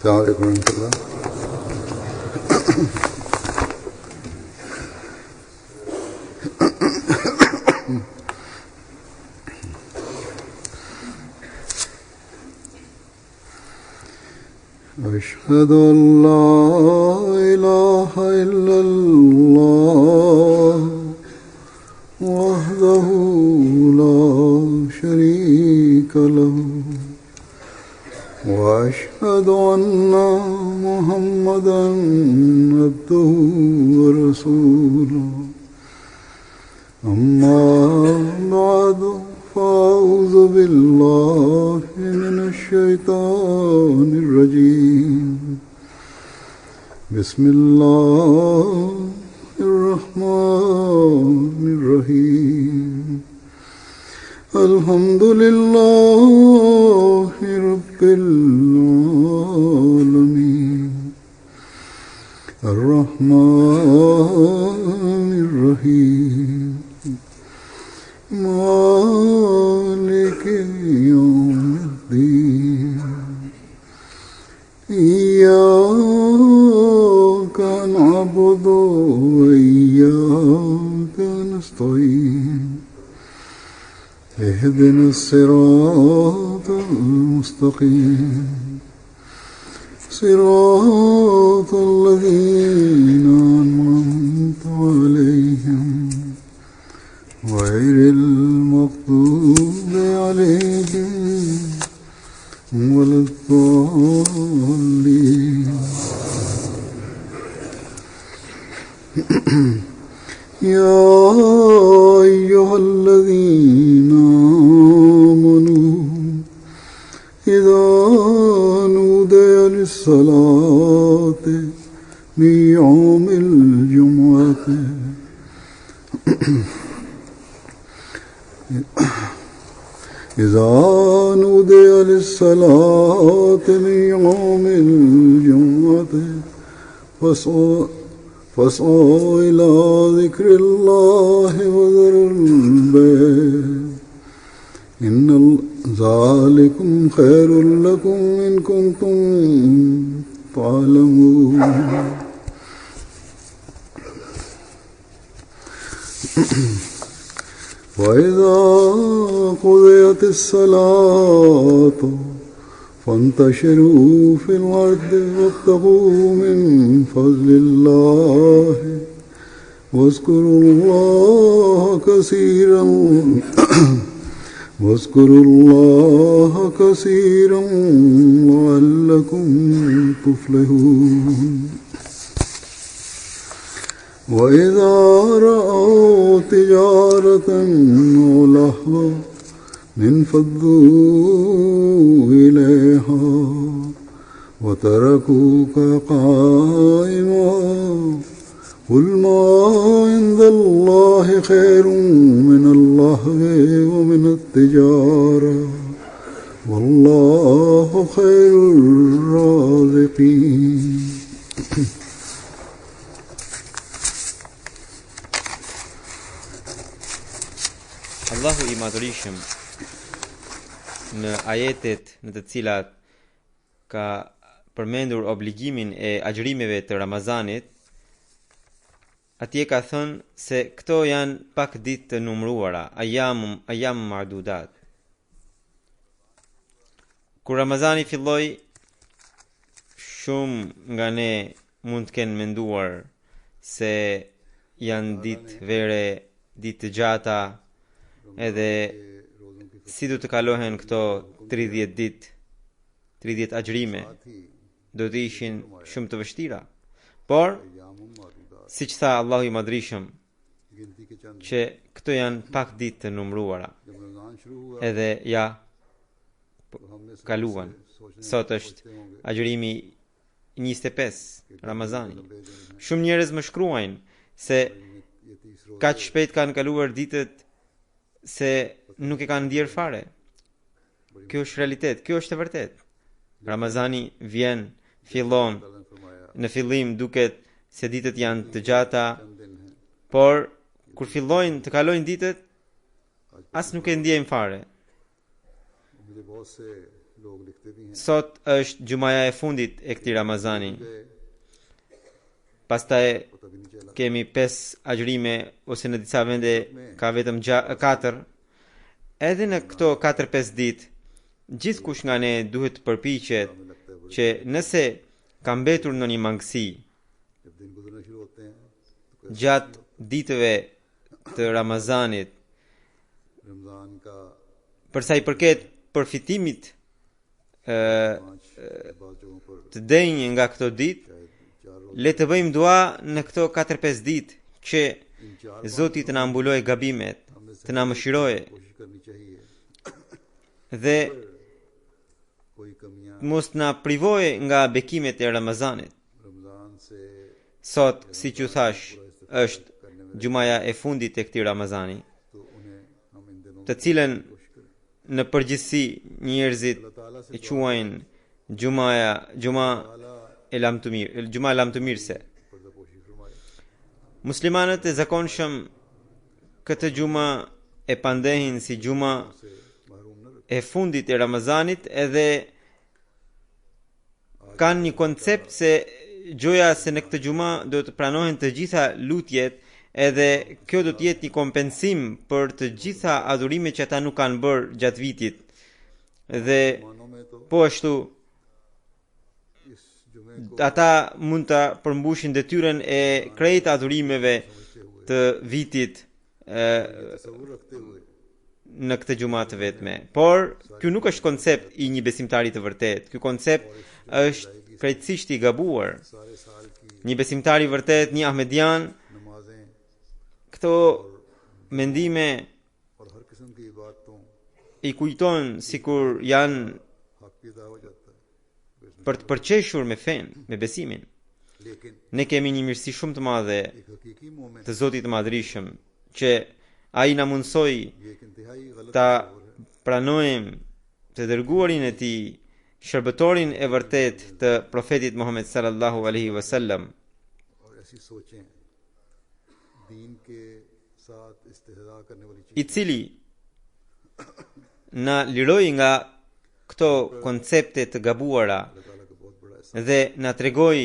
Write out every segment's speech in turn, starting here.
अस्सलाम वालेकुम। أشهد أن لا إله إلا الله وحده لا شريك له وأشهد أن محمدا عبده ورسوله أما بعد فأعوذ بالله من الشيطان الرجيم بسم الله الرحمن الرحيم الحمد لله رب العالمين الرحمن الرحيم مالك يوم الدين إياك نعبد وإياك نستعين اهدنا الصراط المستقيم صراط الذين أنعمت عليهم غير المغضوب عليهم ولا الضالين يا أيها الذين آمنوا إذا نودي للصلاة من يوم الجمعة إذا نودي للصلاة من يوم الجمعة فاسعوا إلى ذكر الله وذروا البيع إن ذلكم خير لكم إن كنتم تعلمون وإذا قضيت الصلاة فانتشروا في الأرض وابتغوا من فضل الله واذكروا الله كثيرا لعلكم تفلحون وإذا رأوا تجارة أو لهوا انفضوا إليها وتركوك قائما قل ما عند الله خير من اللهو ومن التجارة والله خير الرازقين Allahu I madhërisëm në ajetet në të cilat ka përmendur obligimin e agjërimeve të Ramazanit, atje ka thënë se këto janë pak ditë të numëruara, ayam ma'dudat. Kur Ramazani filloi, shumë nga ne mund të kenë menduar se janë ditë vere, ditë të gjata, edhe si du të kalohen këto 30 ditë, 30 agjërime, do të ishin shumë të vështira. Por, si që tha Allahu I madhrishëm, që këto janë pak ditë të numruara, edhe ja kaluan. Sot është agjërimi 25 Ramazani. Shumë njerëz më shkruajnë se kaq shpejt kanë kaluar ditët se nuk e kanë ndier fare. Kjo është realitet, kjo është e vërtet. Ramazani vjen, fillon, në fillim duket se ditët janë të gjata, por kur fillojnë të kalojnë ditët, as nuk e ndjejmë fare. लोग लिखते भी हैं Sot është gjumaja e fundit e këtij Ramazani. Pastaj पता भी नहीं चला kemi 5 agjërime ose në disa vende ka vetëm 4. Edhe në këto 4-5 ditë, gjithkush nga ne duhet të përpiqet që nëse ka mbetur në një mangësi जब दिन गुजरना शुरू होते हैं तो gjatë ditëve të Ramazanit, Ramzan का për sa i përket përfitimit 5 बाद जगहों पर të denj nga këto ditë, शायद 4 रोज le të bëjmë dua në këto 4-5 ditë që इन 4 Zoti të na mbulojë gabimet, të na mëshirojë कोशिश करनी चाहिए dhe कोई कमियां mos na privojë nga bekimet e Ramazanit. Ramzan से Sot, siç u thash, është gjumaja e fundit e këtij Ramazani, तो उन्हें हम इन दिनों të cilën në përgjithësi njerëzit e quajnë gjuma e lamtumirse. पर्दापोशी फरमाए Muslimanët e zakonshëm këtë gjuma e pandehin si gjuma से महरूम न e fundit e Ramazanit edhe kanë një koncept se gjoja se në këtë gjuma do të pranohen të gjitha lutjet edhe kjo do të jetë një kompensim për të gjitha adhurimet që ata nuk kanë bërë gjatë vitit. Dhe मानों में तो po ashtu इस जुमे को ata mund ta përmbushin detyrën e krejt adhurimeve të vitit तसव्वुर रखते हुए në këtë gjumë të vetme. Por ky nuk është koncept i një besimtari të vërtet. Ky koncept është krejtësisht i gabuar. सारे साल की Një besimtar i vërtet, një ahmedian, नमाजें këto mendime और हर किस्म की इबादतों i kujton sikur janë हक भी अदा हो जाता है për të përqeshur me fen, me besimin. लेकिन Ne kemi një mirësi shumë të madhe एक हकीकी moment të Zotit të Madhërisëm që ai na mundsoi ये एक इंतहाई गलत ta तस्वुर है pranojmë të dërguarin e tij, shërbëtorin e vërtet të profetit Muhammed sallallahu alaihi wasallam, और ऐसी सोचें दीन के साथ इस्तेहजा करने वाली i चीज cili na liroi nga këto koncepte të gabuara अल्लाह ताला का बहुत बड़ा एहसान dhe na tregoi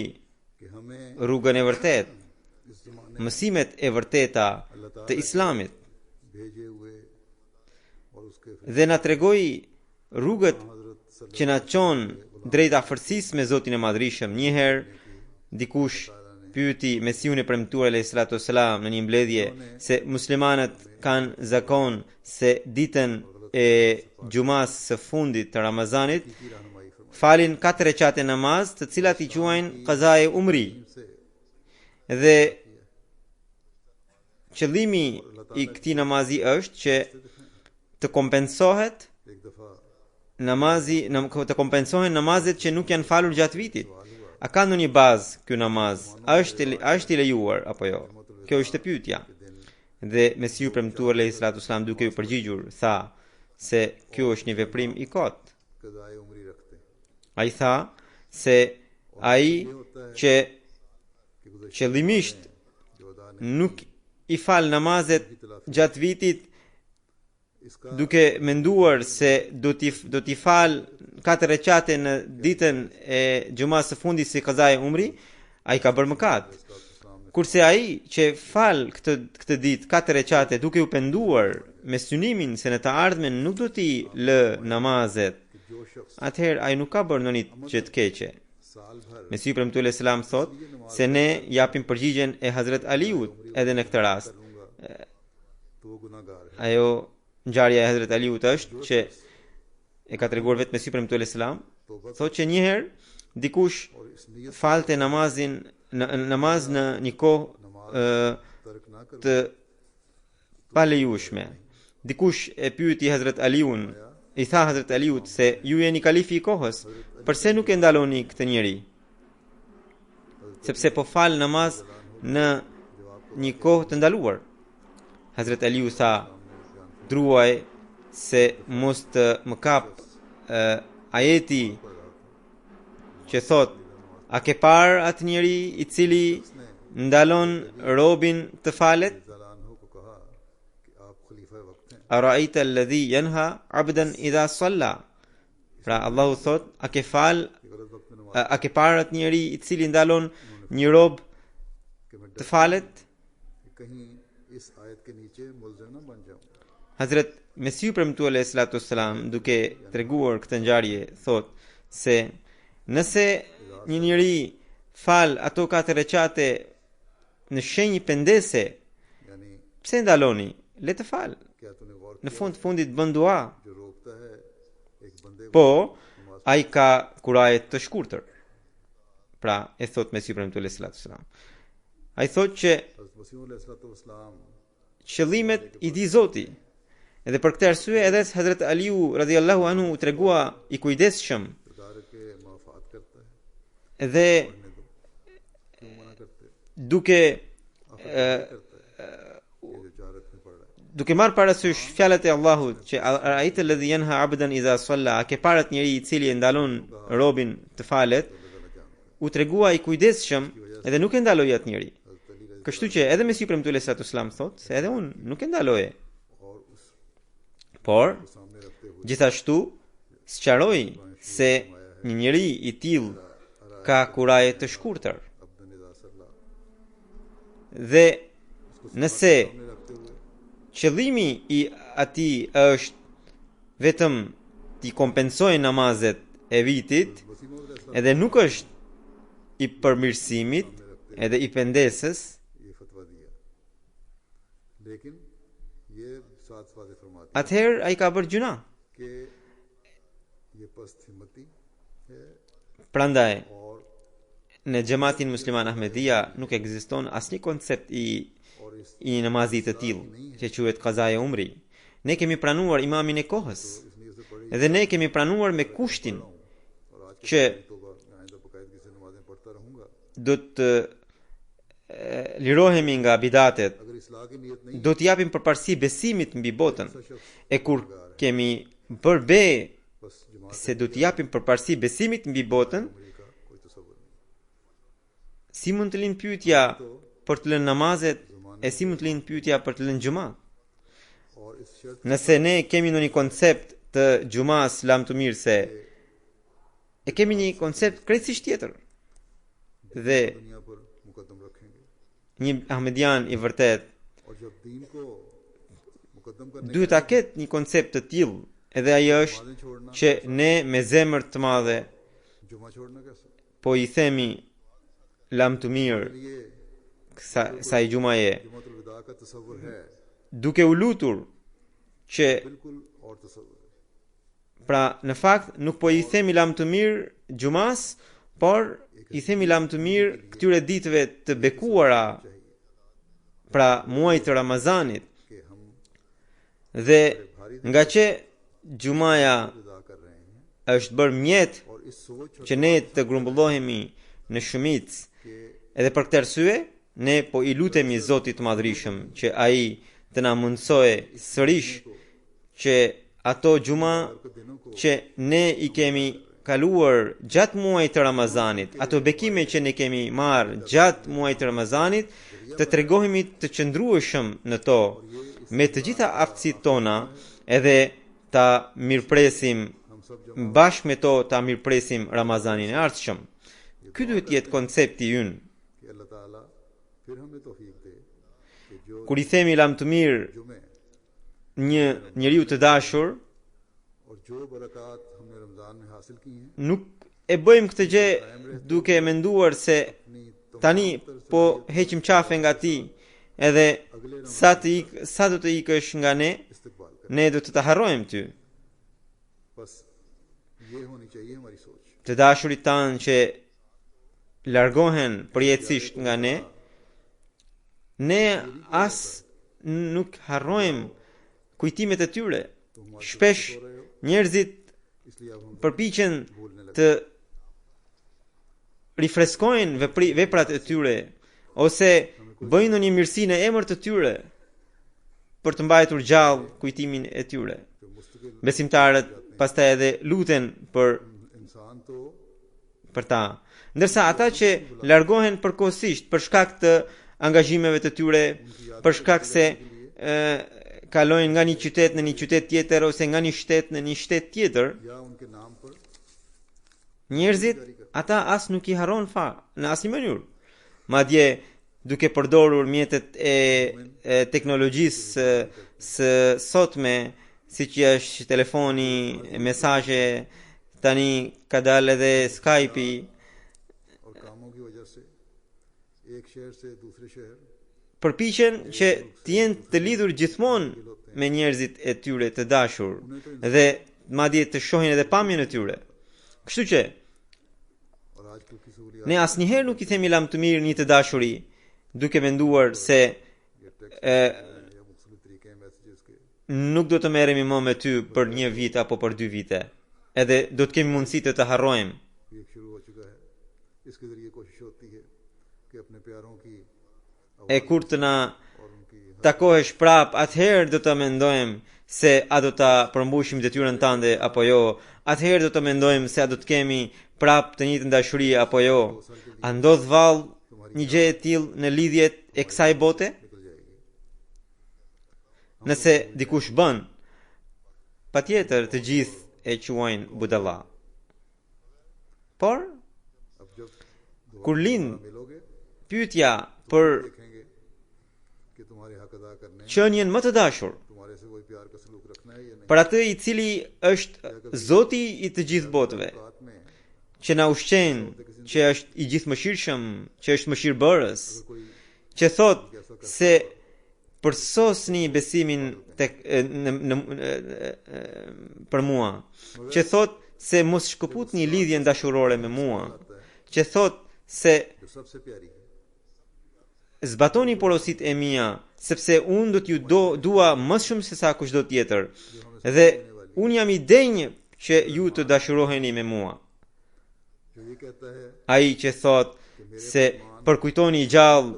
कि हमें rrugën e vërtet, इस जमाने mësimet e vërteta të Islamit भेजे हुए और उसके फिर dhe na tregoi rrugët हजरत që na çon drejt afërsisë me Zotin e Madhërisëm. Një herë dikush pyeti Mesiun e premtuar alayhi salatu wasalam në një mbledhje se muslimanët kanë zakon se ditën e gjumas së fundit të Ramazanit की रहनुमाई फरमाई falin 4 recate namaz, të cilat i quajnë qaza e umri. से Dhe qëllimi i këtij namazi është që të kompensohet एक दफा të kompensohen namazet që nuk janë falur gjatë vitit. A ka ndonjë bazë ky namaz? Është i lejuar apo jo? Kjo është e pyetja. Dhe Mesiu premtuar alayhi salatu wasalam duke u përgjigjur tha se kjo është një veprim i kot. कज़ाए उम्री रखते हैं Ai tha se ai që कि गुज़श्ता qëllimisht जो अदा nuk i fal namazet gjatë vitit इसका duke menduar se do t'i fal 4 recate në ditën e gjumas së fundit si qaza e umri, ai ka bërë mëkat. Kurse ai që fal këtë ditë 4 recate duke u penduar me synimin se në të ardhmen nuk do t'i lë namazet, जो शख्स atëherë ai nuk ka bërë ndonjë gjë të keqe. साल भर Mesiu premtuar alayhi salam thot se ne japim përgjigjen e Hazrat Aliut edhe në këtë rast. करूंगा तो वो गुनाहगार है Ajo ngjarja e Hazrat Aliut është që e ka treguar vetë Mesiu premtuar alayhi salam, thotë që një herë dikush और इस नियत falte namaz në një kohë तर्क ना कर të palejueshme. Dikush e pyeti Hazrat Aliun, i tha Hazrat Aliut se ju jeni kalifi i kohës, pse nuk e ndaloni këtë njeri? Sepse po fal namaz në një kohë të ndaluar. Hazrat Aliu tha, druaj se mos të më kap ajeti që thot, a ke parë atë njeri i cili ndalon robin të falet? ज़लानहु को कहा कि आप खलीफा वक्त हैं Araita alladhi yanha abdan idha salla. Pra Allahu thot, a ke fal, कि गलत वक्त में नमाज a ke parë atë njeri I cili ndalon një rob कि मैं të falet? कि कहीं इस आयत के नीचे मुल्ज़िम ना बन जाऊं। Hazret Mesiu premtuar alayhi salatu wassalam duke treguar këtë ngjarje thot se nëse një njeri fal ato 4 recate në shenjë pendese, यानी pse ndaloni? Le të fal. क्या तूने गौर Në fundit bën dua, जो रोकता है एक बंदे को po ai ka kuraje të shkurtër. Pra e thot Mesiu premtuar alayhi salatu wassalam. Ai thot që हज़रत मसीह अलैहिस्सलाम qëllimet I di Zoti. Edhe për këtë arsye edhe Hazrat Aliu radhiyallahu anhu u tregua I kujdesshëm सरकार के मुआफ़ात करता है dhe पढ़ने दो क्यों मना करते duke करता है ये जो जारत में पढ़ रहा है duke marrë parasysh fjalët e Allahut që ara'aita alladhi yanha 'abdan idha salla, a ke parë atë njeri I cili e ndalon robin të falet, u tregua I kujdesshëm edhe nuk e ndaloi atë njeri. हज़रत अली रज़ी Kështu që edhe Mesiu premtuar alayhi salatu wassalam thot se edhe unë nuk e ndaloje, और उस por सामने रखते हुए gjithashtu sqaroi se një njeri I tillë ka kuraje të shkurtër अब्दन इज़ा सल्ला dhe nëse सामने रखते हुए qëllimi I atij është vetëm t'i kompensojë namazet e vitit मसीह मौद edhe nuk është I përmirësimit edhe I pendesës, ये फतवा दिया लेकिन ये साथ वादे फरमाते atëherë ai ka bërë gjuna. कि ये पस्त हिम्मती है Prandaj और në xhamatin musliman Ahmedia nuk ekziston asnjë koncept I namazit të tillë që quhet qazaje umri. Ne kemi pranuar imamin e kohës इसलिए उसे पढ़ी dhe ne kemi pranuar me kushtin और आज që की तौबा मैं आइंदा बकायदगी से नमाजें पढ़ता रहूंगा do të lirohemi nga bidatet, अगर इस्लाह की नीयत नहीं do të japim përparësi besimit mbi botën. ऐसा शख्स E kur kemi bërë be बस जमात se do të japim përparësi besimit mbi botën, उम्र का कोई तसव्वुर नहीं si mund të lind pyetja për të lënë namazet e si mund të lind pyetja për të lënë xhumat? और इस शर्त Nëse ne kemi ndonjë koncept të xhumas lam të mirë se e kemi një koncept krejtësisht tjetër. Dhe दुनिया पर मुकद्दम रखेंगे një ahmedian I vërtet और जब दीन को मुकद्दम करने duhet ta ketë një koncept të tillë, edhe ai është नमाजें छोड़ना që ne me zemër të madhe जुमा छोड़ना कैसे po I themi lam të mirë ये sa I gjumaje, जुमातुल विदा का तसव्वुर है duke u lutur që बिल्कुल और तसव्वुर है pra në fakt nuk po I themi lam të mirë gjumas, por I themi lam të mirë këtyre ditëve të bekuara, pra muajit të Ramazanit. कि हम Dhe nga që gjumaja विदा कर रहे हैं është bërë mjet और इस सोच që ne të grumbullohemi në shumicë, के edhe për këtë arsye ne po I lutemi Zotit të Madhërisëm që ai të na mundsojë sërish që ato gjuma दिनों को që ne I kemi kaluar gjatë muajit të Ramazanit, ato bekime që ne kemi marrë gjatë muajit të Ramazanit, të tregohemi të qëndrueshëm në to me të gjitha aftësitë tona, edhe ta mirëpresim हम सब जब bashkë me to ta mirëpresim Ramazanin e ardhshëm. Ky duhet të jetë koncepti ynë. कि अल्लाह ताला फिर हमें तौफीक दे कि जो Kur I themi lam të mirë जुमे një njeriu të dashur, और जो बरकत हमने रमजान में हासिल की हैं nuk e bëjmë këtë gjë duke menduar se अपनी tani po heqim qafe nga ti edhe sa do të ikësh nga इस्तेकबाल करें ne do të të harrojmë ty. बस ये होनी चाहिए हमारी सोच Të dashurit tanë që largohen përjetësisht nga ne as nuk harrojmë kujtimet e tyre. Shpesh njerëzit इसलिए अब हम përpiqen të rifreskojnë veprat e tyre ose bëjnë ndonjë mirësi në emër të tyre për të mbajtur gjallë kujtimin e tyre. जो मुस्तकिल Besimtarët pastaj edhe luten इंसान तो për ta, ndërsa ata që largohen përkohësisht për shkak të angazhimeve të tyre, për shkak se kalojnë nga një qytet në një qytet tjetër ose nga një shtet në një shtet tjetër, या उनके नाम पर njerëzit ata as nuk I harron në asnjë mënyrë. Madje duke përdorur mjetet e teknologjisë së sotme, siç është telefoni, mesazhe, tani ka dalë edhe Skype-i, और कामों की वजह से एक शहर से दूसरे शहर përpiqen që të jenë të lidhur gjithmonë me njerëzit e tyre të dashur dhe madje të shohin edhe pamjen e tyre. Kështu që और आजकल की सहूलियात ne asnjëherë nuk I themi lam të mirë një të dashuri, duke menduar se या मुख्तलिफ तरीके हैं मैसेजेस के nuk do të merremi më me ty për një vit apo për 2 vite. Edhe do të kemi mundësi të harrojmë. ये शुरू हो चुका है. इसके जरिए कोशिश होती है कि अपने प्यारों की E kur të na और उनकी takohesh prap, atëherë do të mendojmë se a do ta përmbushim detyrën tënde apo jo. Atëherë do të mendojmë se a do të kemi prap të njëjtën dashuri apo jo. A ndodh vallë një gjë e tillë në lidhjet e kësaj bote? निकल जाएगी. Nëse dikush bën, patjetër të gjithë e quajnë budalla. Por अब जब kur lind मिलोगे pyetja për देखेंगे कि तुम्हारे हक अदा करने qenien më të dashur, तुम्हारे से कोई प्यार का सलूक रखना है या नहीं. për atë I cili është Zoti I të gjithë botëve, बात में që na ushqen, që është I gjithëmëshirshëm, që është mëshirbërës, कोई që thot se përsosni besimin për mua, që thot se mos shkëputni lidhjen dashurore me mua, që thot se जो सबसे प्यारी है. zbatoni porositë e mia, sepse unë do t'ju dua më shumë se sa kushdo tjetër, dhe unë jam I denjë që ju të dashuroheni me mua. जो ये कहता है Ai që thot se përkujtoni gjallë,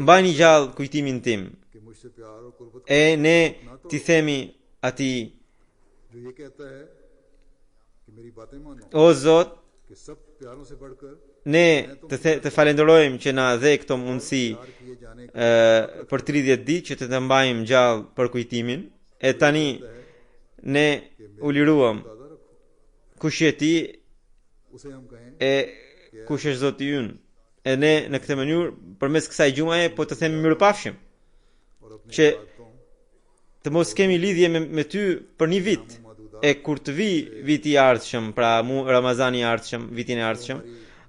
mbajni gjallë kujtimin tim, कि मुझसे प्यार और कुर्बत e ne t'i themi atij, जो ये कहता है कि मेरी बातें मानो o Zot, कि सब प्यारों से बढ़कर ne të falenderojmë që na dhe këto mundësi प्यार किए जाने का për 30 ditë që të mbajmë gjallë për kujtimin, e tani ne u liruam अंदाजा रखो. kush je ti उसे हम कहें e kush është Zoti ynë. E ne në këtë mënyrë përmes kësaj gjumaje po të themi mirupafshim, और अपनी që बातों të mos kemi lidhje me ty për një vit. E kur të vi viti I ardhshëm, pra Ramazani I ardhshëm, vitin e ardhshëm,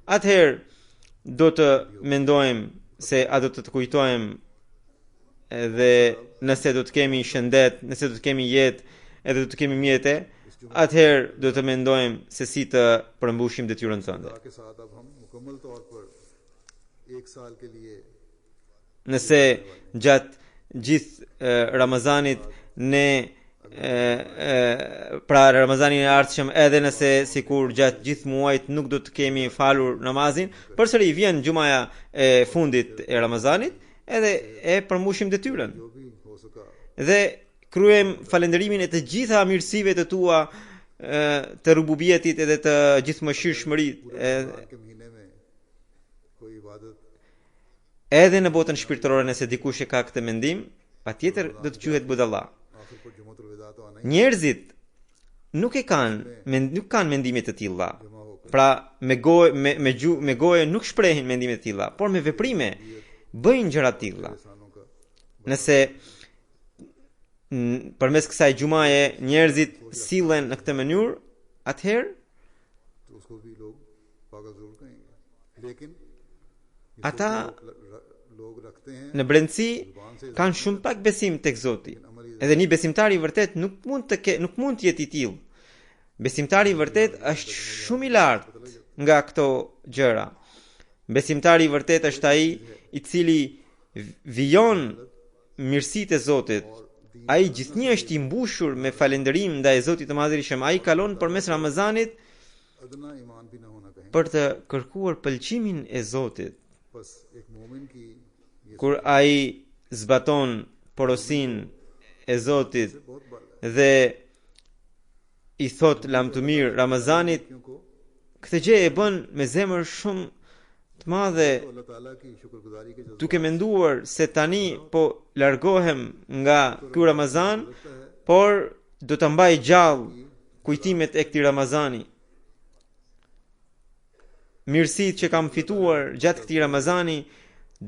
atëherë do të mendojmë se a do të kujtojmë dhe nëse do të kemi shëndet, nëse do të kemi jetë, edhe do të kemi mjete, atëherë do të mendojmë se si të përmbushim detyrën tënde. के साथ अब हम मुकम्मल तौर पर एक साल के लिए Nëse gjatë gjithë Ramazanit ne pra Ramazanin e ardhshëm, edhe nëse sikur gjatë gjithë muajit nuk do të kemi falur namazin, përsëri vjen gjumaja e fundit e Ramazanit, edhe e përmbushim detyrën. जो भी हो सका Dhe kryejm falënderimin e të gjitha mirësive të tua, të rububietit edhe të gjithëmëshirshmërit, Ramzan के महीने में कोई इबादत edhe në botën shpirtërore nëse dikush e ka këtë mendim, patjetër do të quhet budalla. आखिर पर जुमतुल विदा तो आना ही Njerëzit nuk kanë mendime të tilla. जमा होकर Pra me goje nuk shprehin mendime të tilla, por me veprime bëjnë gjëra të tilla. इंसानों का Nëse përmes kësaj gjumaje njerëzit sillen në këtë mënyrë, atëherë तो उसको भी लोग पागल जरूर कहेंगे. लेकिन ata लोग रखते हैं në brendësi kanë shumë pak besim tek Zoti. Edhe një besimtar I vërtet nuk mund të jetë I tillë. Besimtari I vërtet është shumë I lartë nga këto gjëra. Besimtari I vërtet është ai I cili vijon mirësitë e Zotit. Ai gjithnjë është I mbushur me falënderim ndaj Zotit të Madhërisht. Ai kalon përmes Ramazanit अदना ईमान भी न होना कहें. për të kërkuar pëlqimin e Zotit. बस एक मोमिन की ये Kur ai zbaton porosinë e Zotit बहुत बड़ा dhe I thot lam të mirë Ramazanit, क्योंकि këtë gjë e bën me zemër shumë të madhe, तो अल्लाह ताला की शुक्रगुजारी के जज्बा duke menduar se tani po largohem nga ky Ramazan, por do ta mbaj gjallë kujtimet e këtij Ramazani. Mirësitë që kam fituar gjatë këtij Ramazani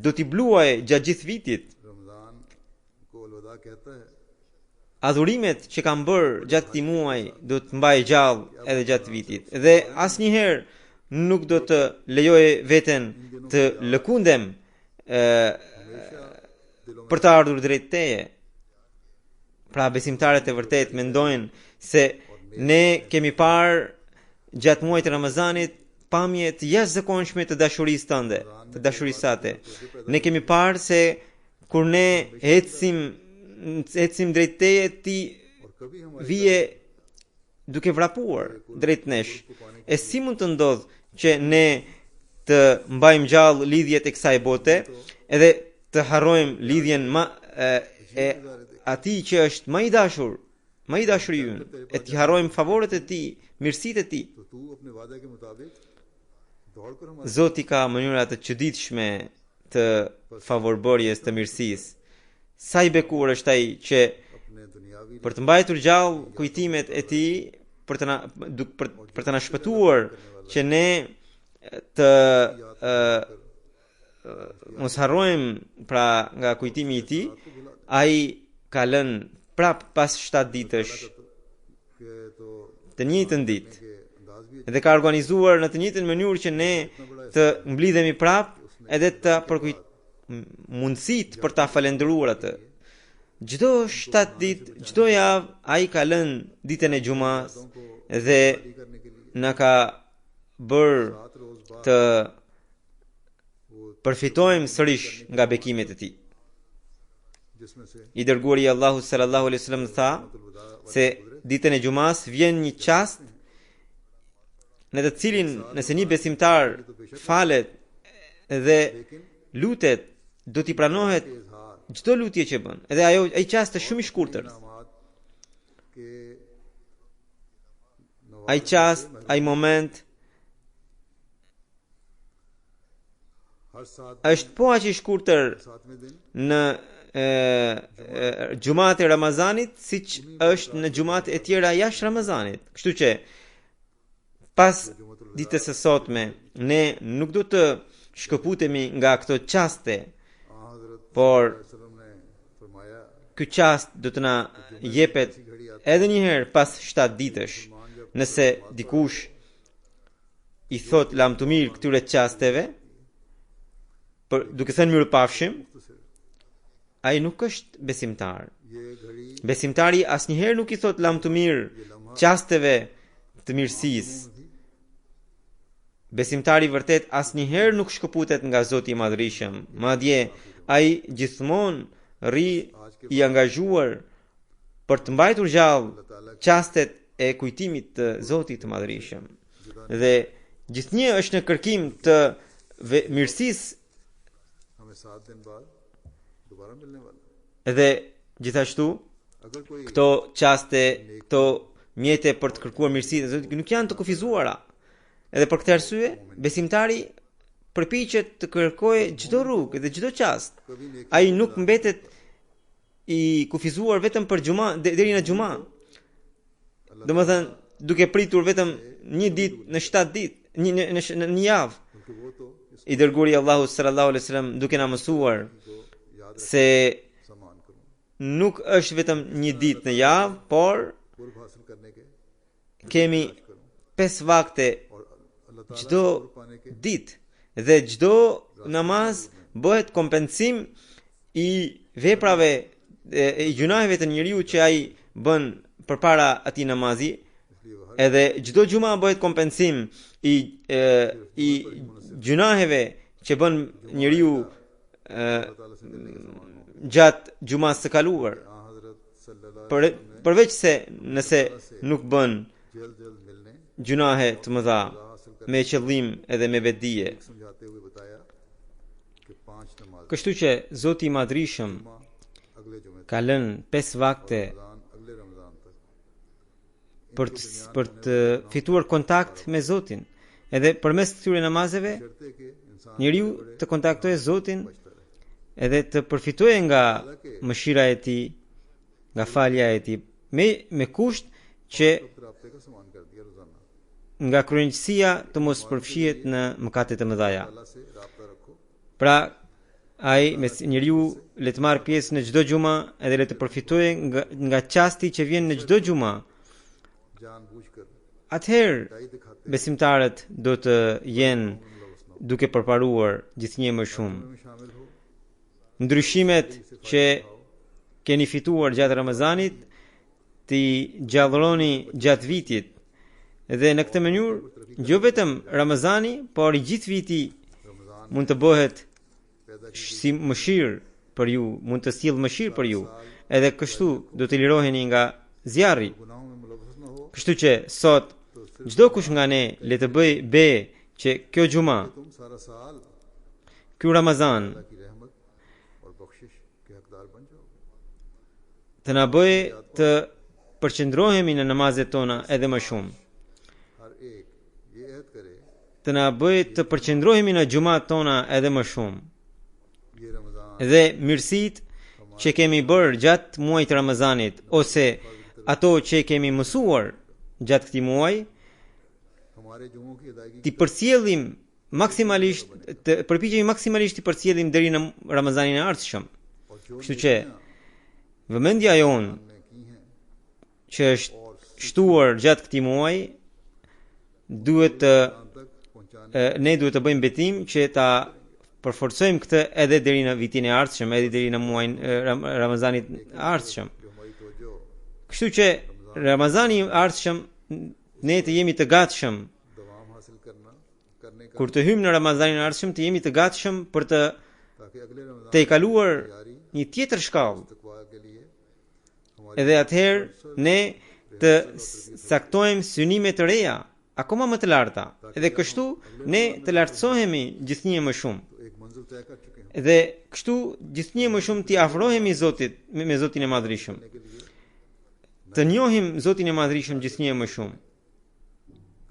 do t'i bluaj gjatë gjithë vitit. Ramzan को अलविदा कहता है Adhurimet që kam bërë gjatë këtij muaji do të mbaj gjallë edhe gjatë vitit. Dhe asnjëherë nuk do të lejoj veten të lëkundem për të ardhur drejt teje. Pra besimtarët e vërtet mendojnë se ne kemi parë gjatë muajit të Ramazanit pamje të jashtëzakonshme të dashurisë tënde, të dashurisë sate. Ne kemi parë se kur ne ecim drejt teje, ti और कभी हमारे vije duke vrapuar drejt nesh. E si mund të ndodh që ne të mbajmë gjallë lidhjet e kësaj bote edhe të harrojmë lidhjen e atij që është më i dashur ynë, e të harrojmë favoret e tij, mirësitë e tij. तो तू अपने वादे के मुताबिक दौड़कर हमारे Zoti ka mënyra të çuditshme të favorbërjes të mirësisë. Sa i bekuar është ai që अपने दुनियावी për të mbajtur gjallë kujtimet e tij, për të na shpëtuar që ne të mos harrojmë pra nga kujtimi i tij, ai ka lënë prap pas 7 ditësh के तो të njëjtën ditë के अंदाज भी dhe ka organizuar në të njëjtën mënyrë që ne të mblidhemi prap edhe të mundësitë për ta falendëruar atë. Çdo 7 ditë, çdo javë ai ka lënë ditën e xumas dhe करने के लिए na ka bërë 7 रोज बाद të përfitojmë sërish nga bekimet e tij. जिसमें से I dërguari i Allahut sallallahu alaihi wasallam tha se ditën e xumas vjen një çast në të cilin nëse një besimtar falet dhe lutet, do t'i pranohet इजहार çdo lutje që bën. Edhe ai çast është shumë i shkurtër. इनामात के Ai çast, ai moment हर सात është po aq i shkurtër 7वें दिन në xumat e Ramazanit, siç është në xumat e tjera jashtë Ramazanit. Kështu që pas ditës së sotme ne nuk do të shkëputemi nga këto çaste, हजरत por वसल्लम ने फरमाया ky çast do të na jepet edhe një herë pas 7 ditësh. Nëse dikush i thot lam të mirë këtyre çasteve, duke thënë mirëpafshim, ai nuk është besimtar. ये घड़ी Besimtari asnjëherë nuk i thot lam të mirë çasteve të mirësisë. Besimtari vërtet asnjëherë nuk shkëputet nga Zoti i Madhërisëm. Madje ai gjithmonë rri i angazhuar për të mbajtur gjallë çastet e kujtimit të Zotit të Madhërisëm. Dhe gjithnjë është në kërkim të mirësisë हमें 7 दिन बाद दोबारा मिलने वाला dhe gjithashtu अगर कोई këto çaste, këto mjete për të kërkuar mirësitë e Zotit nuk janë të kufizuara. Edhe për këtë arsye, besimtari përpiqet të kërkojë çdo rrugë dhe çdo çast. कभी नेकी Ai nuk mbetet i kufizuar vetëm për xuma deri në xuma. Domethënë, duke pritur vetëm një ditë në 7 ditë, në një javë. क्योंकि वो तो इसको I dërguari i Allahut sallallahu alaihi wasallam duke na mësuar याद se सम्मान करूं nuk është vetëm një ditë në javë, por पूर्व हासिल करने के kemi 5 vakte और अल्लाह ताला çdo से पूर्व पाने के ditë dhe çdo namaz bëhet kompensim i veprave e gjunaheve të njeriu që ai bën përpara atij namazi, इसलिए वह edhe çdo xuma bëhet kompensim i gjunaheve që bën njeriu gjatë xumas së kaluar. हजरत सल्लल्लाहु Përveç se nëse nuk bën जल्द जल्द मिलने gjunahe të mëdha हासिल करने me qëllim edhe me vetdije. समझाते हुए बताया कि 5 नमाज Kështu që Zoti i Madhrishëm अगले जुमे ka lënë 5 vakte रमजान अगले रमजान तक për të fituar kontakt me Zotin. Edhe përmes këtyre namazeve शर्ते के njeriu të kontaktojë Zotin edhe të përfitojë nga mëshira e tij, nga falja e tij, me kusht që रबते का समान कर दिया रोजाना nga kryenësia të mos përfshihet në mëkatet e mëdha. अल्लाह से रब्ता रखो Pra, ai njeriu le të marrë pjesë në çdo xhuma edhe le të përfitojë nga çasti që vjen në çdo xhuma. जानबूझकर Atëherë दाई दिखाते besimtarët do të jenë duke përparuar gjithnjë më shumë. में शामिल हो Ndryshimet që keni fituar gjatë Ramazanit ti gjallëroni gjatë vitit. Dhe në këtë mënyrë, jo vetëm Ramazani, por i gjithë viti Ramzan mund të bëhet पैदा si mëshirë për ju, mund të sjellë mëshirë për ju. Edhe kështu do të liroheni nga zjarri. गुनाहों में मुलव्वस न हो Kështu që sot çdo kush nga ne le të bëj be që kjo xhuma, तुम सारा साल ky Ramazan अल्लाह की रहमत और बख्शिश के हकदार बन जाओ të na bëjë të përqendrohemi në namazet tona edhe më shumë. हर एक ये अहद करे Të na bëjë të përqendrohemi në xhumat tona edhe më shumë. ये Ramzan Dhe mirësitë që kemi bërë gjatë muajit të Ramazanit ose ato që kemi mësuar gjatë këtij muaji, हमारे जुमों की अदायगी ti përcjellim maksimalisht, të përpiqemi maksimalisht të përcjellim deri në Ramazanin e ardhshëm. और जो Kështu që vëmendja jonë ने की हैं që është shtuar gjatë këtij muaji duhet të हम तक पहुंचाने ne duhet të bëjmë betim që ta përforcojmë këtë edhe deri në vitin e ardhshëm, edhe deri në muajin Ramazanit e ardhshëm. जो हमारी तवज्जो Kështu që Ramazani i ardhshëm ne të jemi të gatshëm दवाम हासिल करने का kur të hymë në Ramazanin e ardhshëm të jemi të gatshëm për të ताकि अगले Ramzan të kaluar një tjetër shkallë. तकवा के लिए हमारी Edhe atëherë ne të saktojmë synime të reja, akoma më të larta. Edhe kështu ne të lartësohemi gjithnjë më shumë. एक मंजिल तय कर चुके हैं Dhe kështu gjithnjë më shumë t'i afrohemi Zotit me Zotin e Madhërisëm. के लिए Të njohim Zotin e Madhërisëm gjithnjë më shumë.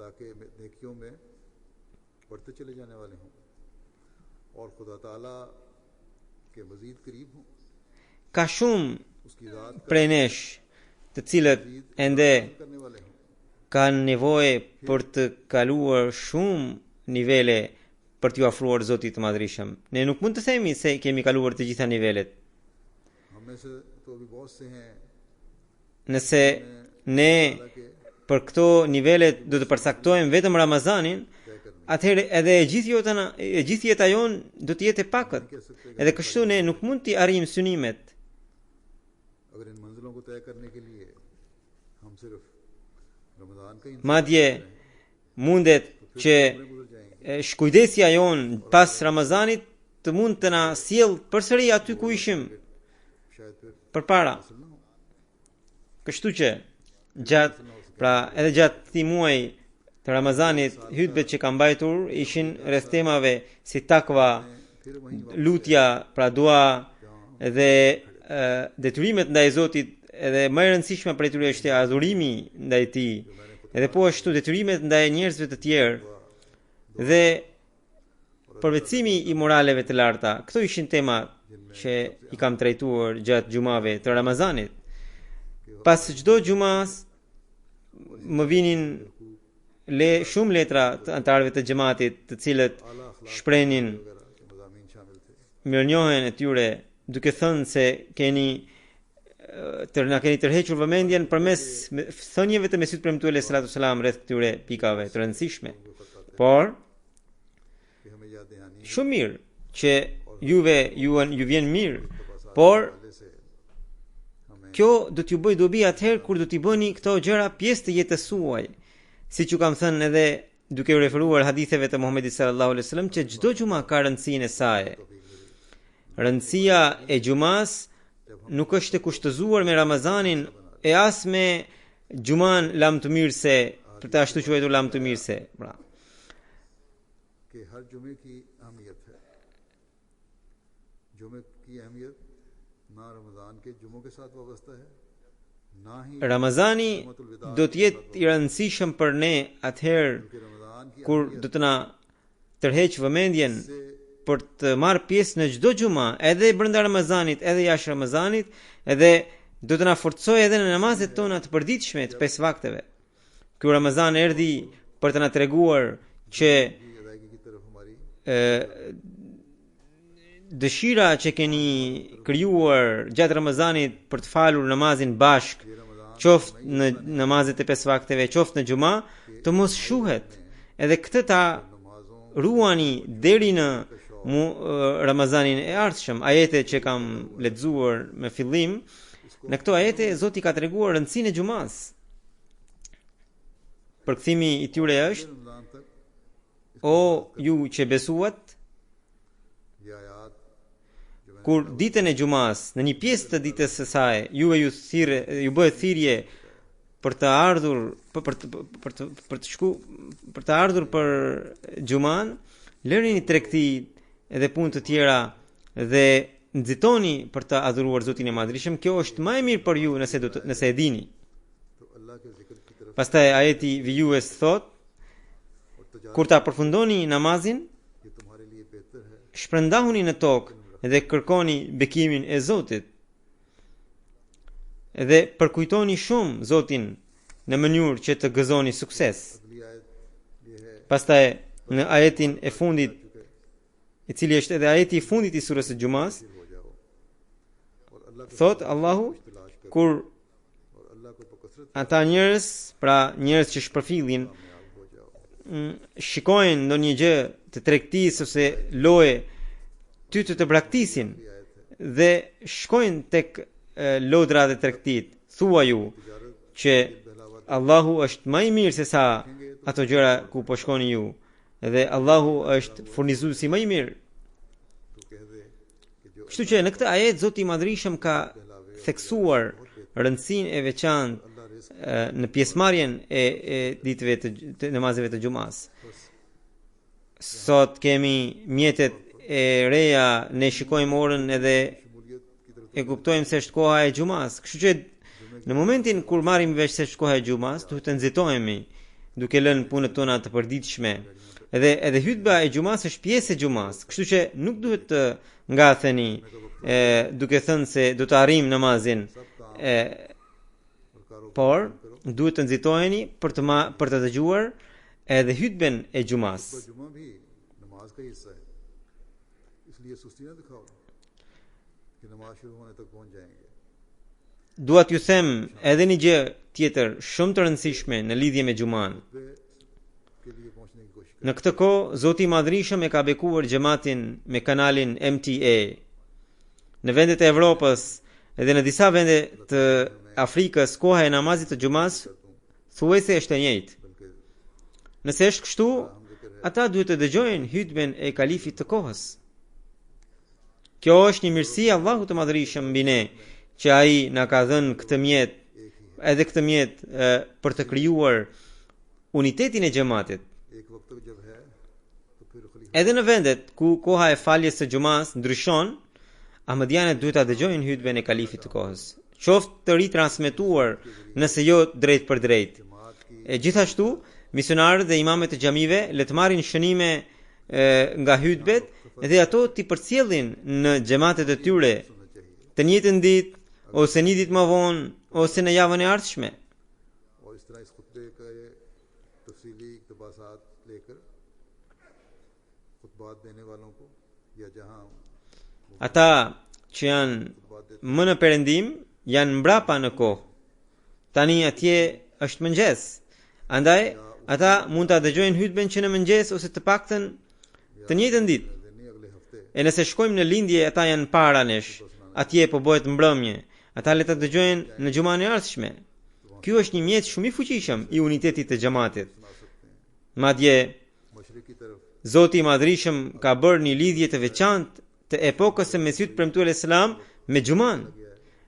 ताकि नेकियों में बढ़ते चले जाने वाले हों और खुदा ताला के मजीद करीब हों Ka shumë उसकी ज़ात prej nesh të cilët ende करने वाले हों kanë nevojë për të kaluar shumë nivele për t'ju afruar Zotit të Madhërisëm. Ne nuk mund të themi se kemi kaluar të gjitha nivelet. हम में से तो अभी बहुत से हैं Nëse ne për këto nivelet do të përcaktojmë vetëm Ramazanin, atëherë edhe e gjithë jeta jonë do të jetë e pakët. Edhe kështu ne nuk mund t'i arrijmë synimet. अगर इन मंजिलों को तय करने के लिए हम सिर्फ रमजान का ही Madje mundet që गुजर जाएंगे shkujdesja jonë pas Ramazanit të mund të na sjell përsëri aty ku ishim शायद फिर përpara. हासिल ना हो Kështu që edhe gjatë këtij muaji të Ramazanit, hutbet që kanë mbajtur ishin rreth temave si takva, फिर वहीं lutja, pra dua dhe detyrimet ndaj Zotit, edhe më e rëndësishme për tyre është adhurimi ndaj Tij, edhe po ashtu detyrimet ndaj njerëzve të tjerë dhe përvetësimi i moraleve të larta. Këto ishin temat që i kam trajtuar gjatë xhumave të Ramazanit. Pas çdo xhumas më vinin shumë letra të antarëve të xhamatit, të cilët shprehin वगैरह के मज़ामीन शामिल थे mirënjohjen e tyre, duke thënë se na keni tërhequr vëmendjen përmes thënieve të Mesihut premtuar sallallahu alaihi wasallam rreth këtyre pikave të rëndësishme. Por कि हमें याद दहानी shumë mirë që ju vjen mirë, por से हमें kjo do t'ju bëj dobi atëherë kur do t'i bëni këto gjëra pjesë të jetës suaj. Siç ju kam thënë edhe duke u referuar haditheve të Muhamedit sallallahu alaihi wasallam që çdo xhuma ka rëndësinë e saj. Rëndësia e xhumas nuk është e kushtëzuar me Ramazanin e as me xhuman lam të mirëse, për të ashtu quajtur lam të mirëse. Pra, कि हर जुमे की अहमियत है जुमे की अहमियत ना रमज़ान के जुमों के साथ वाबस्ता है ना ही Ramazani do të jetë i rëndësishëm për ne atëherë कि रमज़ान की kur do të na tërheq vëmendjen për të marrë pjesë në çdo xhuma, edhe brenda Ramazanit, edhe jashtë Ramazanit, edhe do të na forcojë edhe në namazet tona të përditshme të 5 vakteve. Ky Ramazan erdhi për të na treguar që dëshira që keni krijuar gjatë Ramazanit për të falur namazin bashk, qoftë në namazet e 5 vakteve, qoftë në xhuma, të mos shuhet. Edhe këtë ta ruani deri në Ramazanin e ardhshëm. Ajete që kam lexuar me fillim, në këto ajete Zoti ka treguar rëndësinë e xhumas. Përkthimi i tyre është: O ju që besuat, kur ditën e xhumas, në një pjesë të ditës së saj, ju bëhet thirrje për të ardhur për të ardhur për xhuman, lërini tregtit edhe punë të tjera dhe nxitoni për të adhuruar Zotin e Madhërisëm. Kjo është më e mirë për ju nëse e dini. Pastaj ajeti vijues thot: kur ta përfundoni namazin, shpërndahuni në tokë dhe kërkoni bekimin e Zotit. Dhe përkujtoni shumë Zotin në mënyrë që të gëzoni sukses. Pastaj në ajetin e fundit, i cili është edhe ajeti i fundit i surës së Xumas, thot Allahu, kur ata njerëz, pra njerëz që shpërfillin, shikojnë ndonjë gjë të tregtisë ose loje, ty të braktisin dhe shkojnë tek lodra dhe tregtit, thua ju që Allahu është më i mirë se sa ato gjëra ku po shkoni ju, dhe Allahu është furnizuesi më i mirë. Kështu që në këtë ajet Zoti i Madhërisëm ka theksuar rëndësinë e veçantë në pjesëmarrjen e ditëve të namazeve të xumas. Sot kemi mjetet e reja, ne shikojmë orën edhe e kuptojmë se është koha e xumas. Kështu që në momentin kur marrim vesh se është koha e xumas, duhet të nxitohemi duke lënë punët tona të përditshme. Edhe hutba e xumas është pjesë e xumas. Kështu që nuk duhet të ngatheni duke thënë se do të arrijmë namazin, por duhet të nxitoheni për të dëgjuar edhe hutben e xumas. Dua t'ju them edhe një gjë tjetër shumë të rëndësishme në lidhje me xuman. Në këtë kohë Zoti i Madhërisëm e ka bekuar xhamatin me kanalin MTA. Në vendet e Evropës edhe në disa vende të Afrikës, koha e namazit të xumas thuajse është e njëjtë. Nëse është kështu, ata duhet të dëgjojnë hutben e kalifit të kohës. Kjo është një mirësi e Allahut të Madhërisëm mbi ne, që ai na ka dhënë këtë mjet, edhe këtë mjet për të krijuar unitetin e xhamatit. Edhe në vendet ku koha e faljes së xumas ndryshon, ahmedianët duhet ta dëgjojnë hutben e kalifit të kohës, qoftë të ritransmetuar nëse jo drejt për drejt. Gjithashtu, misionarët dhe imamet e xhamive le të marrin shënime nga hutbet dhe ato t'i përcjellin në xhamatet e tyre të njëjtën ditë ose një ditë më vonë ose në javën e ardhshme. Ata që janë më në perëndim janë mbrapa në kohë. Tani atje është mëngjes. Andaj ata mund ta dëgjojnë hutben që në mëngjes ose të paktën të njëjtën ditë. E nëse shkojmë në lindje, ata janë para nesh. Atje po bëhet mbrëmje. Ata le ta dëgjojnë në xuman e ardhshme. Ky është një mjet shumë i fuqishëm i unitetit të xhamatit. Madje Zoti i Madhërisëm ka bërë një lidhje të veçantë të epokës së Mesihut premtuar selam me xuman.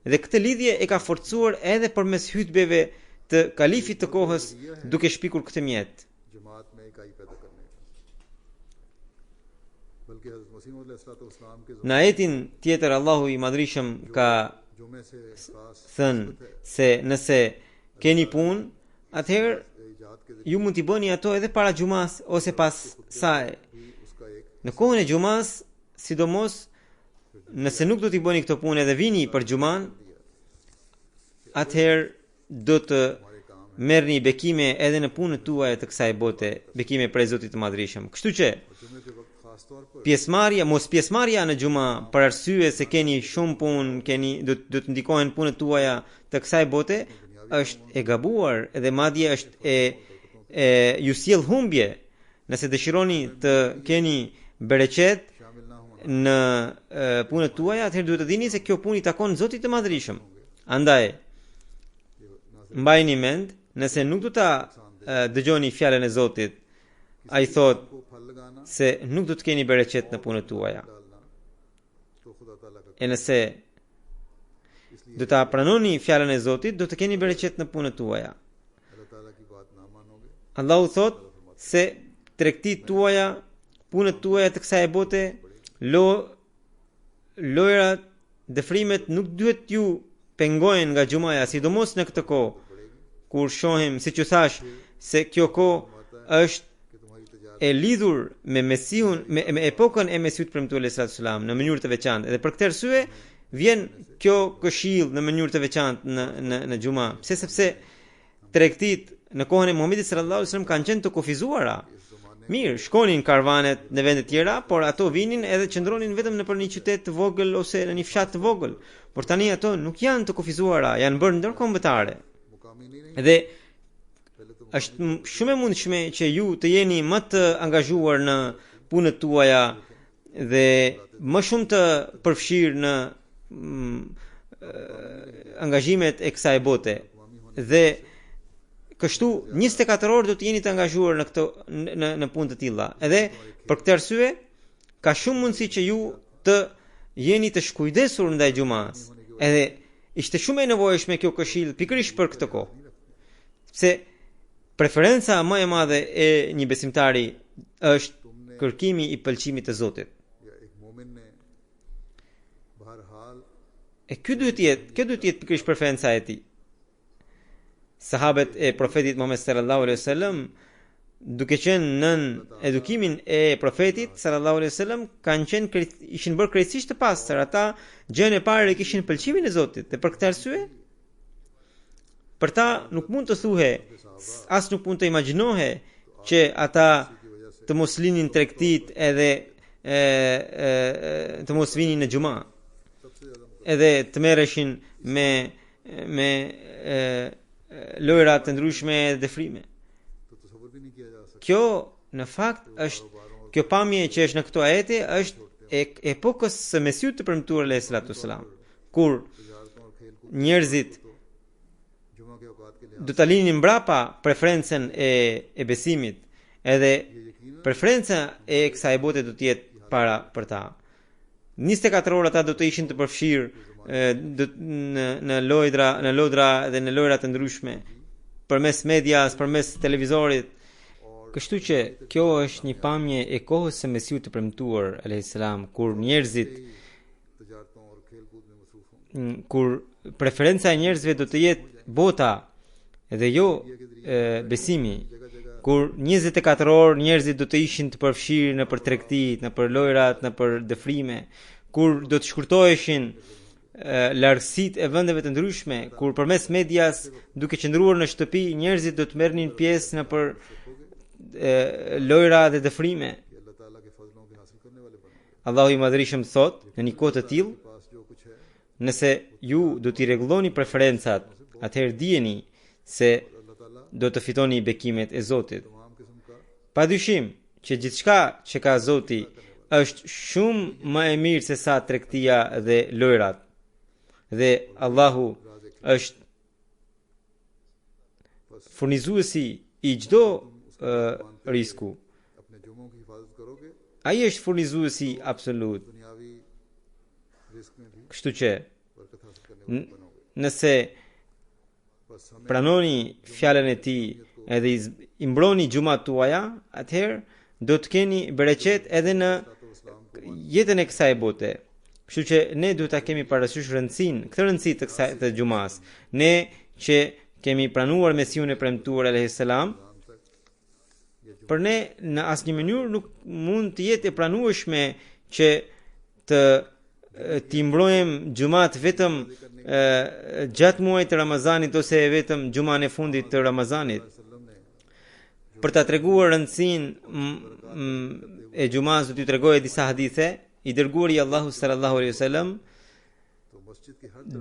Dhe këtë lidhje e ka forcuar edhe përmes hutbeve të kalifit të kohës, duke shpikur këtë mjet. Në ajetin tjetër Allahu i Madhërisëm ka thënë se nëse keni punë, atëherë ju mund t'i bëni ato edhe para xumas ose pas saj. Në kohën e gjumas, sidomos, nëse nuk do t'i bëni këto punë edhe vini për gjuman, atëherë do të merrni bekime edhe në punët tuaja të kësaj bote, bekime prej Zotit të Madhrishëm. Kështu që mos pjesëmarrja në xhuma për arsye se keni shumë punë, do të ndikohen punët tuaja të kësaj bote, është e gabuar edhe madje është ju sjell humbje. Nëse dëshironi të keni bereqet në punët tuaja, atëherë duhet të dini se kjo punë i takon Zotit të Madhrishëm. Andaj mbajini mend, nëse nuk do ta dëgjoni fjalën e Zotit, ai thot se nuk do të keni bereqet në punët tuaja. E nëse do ta pranoni fjalën e Zotit, do të keni bereqet në punët tuaja. Allahu thot se tregtit tuaja, punët tuaja të kësaj bote, lojrat, dëfrimet nuk duhet ju pengojnë nga gjumaja, sidomos në këtë kohë, kur shohim, siç u thash, se kjo kohë është e lidhur me Mesihun, me epokën e Mesihut premtuar alayhi salam në mënyrë të veçantë. Dhe për këtë arsye vjen kjo këshill në mënyrë të veçantë në xhuma. Pse? Sepse tregtit në kohën e Muhamedit sallallahu alaihi wasallam kanë qenë të kufizuara. Mirë, shkonin karvanet në vende të tjera, por ato vinin edhe qëndronin vetëm nëpër një qytet të vogël ose në një fshat të vogël. Por tani ato nuk janë të kufizuara, janë bërë ndërkombëtare. Dhe është shumë e mundshme që ju të jeni më të angazhuar në punët tuaja dhe më shumë të përfshirë në angazhimet e kësaj bote. Dhe kështu 24 orë do të jeni të angazhuar në këto në punë të tilla. Edhe për këtë arsye ka shumë mundësi që ju të jeni të shkujdesur ndaj xumas. Edhe ishte shumë e nevojshme kjo këshill pikërisht për këtë kohë. Se preferenca më e madhe e një besimtari është kërkimi i pëlqimit të Zotit. E kjo duhet jetë pikërisht preferenca e tij. Sahabët e profetit Muhammed sallallahu alaihi wasallam, duke qenë nën edukimin e profetit sallallahu alaihi wasallam, ishin bërë krejtësisht të pastër. Ata gjën e parë kishin pëlqimin e Zotit, dhe për këtë arsye për ta nuk mund të thuhe, as nuk mund të imagjinohe që ata të mos linin tregtit edhe të mos vinin në xhuma, edhe të merreshin me lojra të ndryshme dhe dëfrime. Kjo në fakt është, kjo pamje që është në këto ajete është epokës së Mesihut të premtuar alayhi salatu wasalam, kur njerëzit do ta linin mbrapa preferencën e besimit, edhe preferenca e kësaj bote do të jetë para për ta. 24 orë ata do të ishin të përfshirë në lodra dhe në lojra të ndryshme, përmes medias, përmes televizorit. Kështu që kjo është një pamje e kohës së Mesihut të premtuar alayhis salam, kur preferenca e njerëzve do të jetë bota dhe jo besimi, kur 24 orë njerëzit do të ishin të përfshirë në për tregtit, në për lojrat, në për dëfrime, kur do të shkurtoheshin largësitë e vendeve të ndryshme, kur përmes medias, duke qëndruar në shtëpi, njerëzit do të merrnin pjesë në për lojra dhe dëfrime. Allahu i Madhrishëm thot në një kohë të tillë, nëse ju do t'i rregulloni preferencat, atëherë dijeni se do të fitoni bekimet e Zotit. Padyshim që gjithçka që ka Zoti është shumë më e mirë se sa tregtia dhe lojrat. Dhe Allahu është furnizuesi i çdo risku. Ai është furnizuesi absolut. Kështu që nëse pranoni fjalën e tij edhe i mbroni xhumat tuaja, atëherë do të keni bereqet edhe në jetën e kësaj bote. Kështu që ne duhet ta kemi parasysh këtë rëndësi të kësaj të xhumas. Ne që kemi pranuar Mesihun e premtuar alayhis salam, për ne në asnjë mënyrë nuk mund të jetë e pranueshme që të t'i mbrojmë xhumat vetëm gjatë muajit të Ramazanit ose vetëm xhuman e fundit të Ramazanit. Për ta treguar rëndësinë e xhumas do t'ju tregoj disa hadithe. I dërguari Allahu sallallahu alaihi wasallam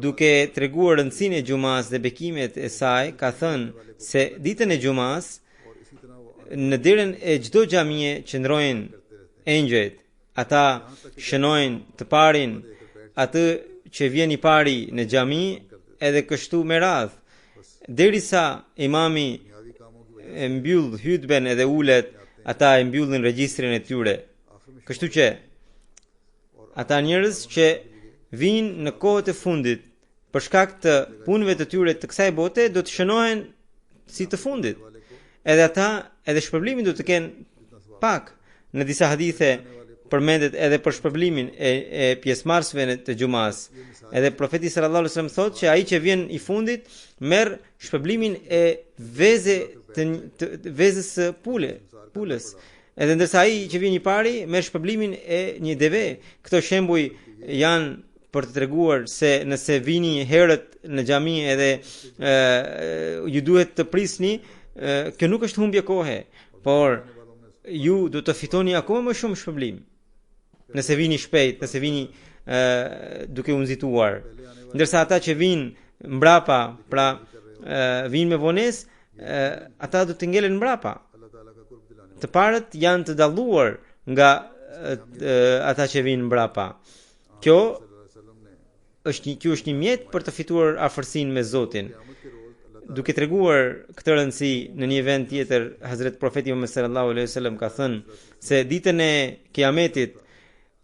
duke treguar rëndësinë e xhumas dhe bekimet e saj ka thënë se ditën e xhumas në derën e çdo xhamie qëndrojnë engjëjt. Ata shënojnë të parin, atë që vjen i pari në xhami, edhe kështu me radhë, derisa imami e mbyll hutben edhe ulet, ata e mbyllin regjistrin e tyre. Kështu që ata njerëz që vinë në kohët e fundit për shkak të punëve të tyre të kësaj bote do të shënohen si të fundit. Edhe ata, edhe shpërblimin do të kenë pak. Në disa hadithe përmendet edhe për shpërblimin e pjesëmarrësve të xumas. Edhe profeti sallallahu alajhi wasallam thotë që ai që vjen i fundit merr shpërblimin e vezës së pulës. Edhe ndërsa ai që vjen i pari merr shpërblimin e një deve. Këto shembuj janë për të treguar se nëse vini herët në xhami edhe ju duhet të prisni, kjo nuk është humbje kohe, por ju do të fitoni akoma më shumë shpërblim. Nëse vini shpejt, nëse vini duke u nxituar. Ndërsa ata që vinë mbrapa, pra vinë me vonesë, ata do të ngelen mbrapa. Të parët janë të dalluar nga ata që vinë mbrapa. Kjo është një mjet për të fituar afërsinë me Zotin. Duke treguar këtë rëndësi në një event tjetër, Hazret Profeti Muhammed sallallahu alaihi wasallam ka thënë se ditën e Kiametit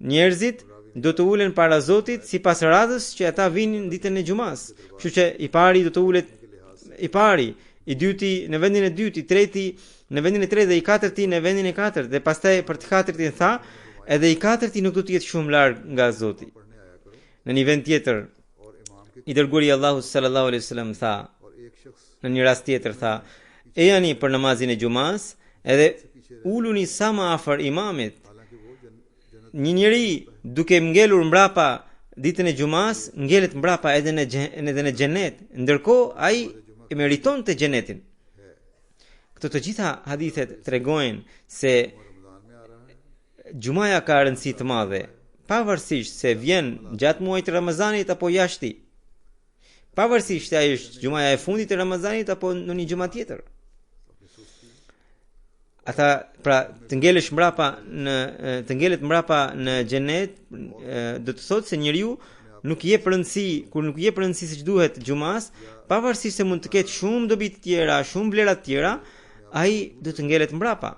njerëzit do të ulen para Zotit sipas radhës që ata vinin ditën e xumas. Kështu që i pari do të ulet i pari, i dyti në vendin e dytë, i treti në vendin e tretë dhe i katërti në vendin e katërt, dhe pastaj për të katërtin tha, edhe i katërti nuk do të jetë shumë larg nga Zoti. Në një vend tjetër, i dërguari Allahu sallallahu alaihi wasallam tha, në një rast tjetër tha, ejani për namazin e xumas, edhe uluni sa më afër imamit. Një njeri duke ngelur mbrapa ditën e xumas, ngelet mbrapa edhe në xhenet, ndërkohë ai e meriton të xhenetin. Këto të gjitha hadithet tregojnë se xumaja ka rëndësi të madhe, pavarësisht se vjen gjatë muajit të Ramazanit apo jashtë. Pavarësisht se ai është xumaja e fundit të Ramazanit apo në një xumë tjetër. Ata pra të ngelet mbrapa në xhenet do të thotë se njeriu nuk i jep rëndësi, kur nuk i jep rëndësi siç duhet xumas, pavarësisht se mund të ketë shumë dobi të tjera, shumë vlera të tjera, ai do të ngelet mbrapa.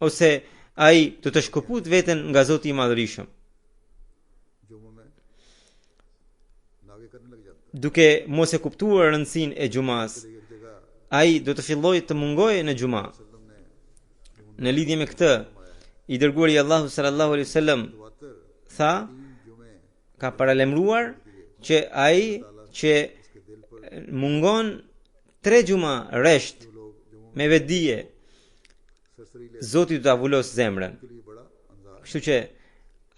Ose ai do të shkëput veten nga Zoti i Madhërisëm. Duke mos e kuptuar rëndësinë e xumas, ai do të fillojë të mungojë në xuma. Në lidhje me këtë, i dërguari Allahu sallallahu alaihi wasallam tha, ka paralemruar që ai që mungon 3 xuma rresht me vetdije, Zoti do ta vulos zemrën. Kështu që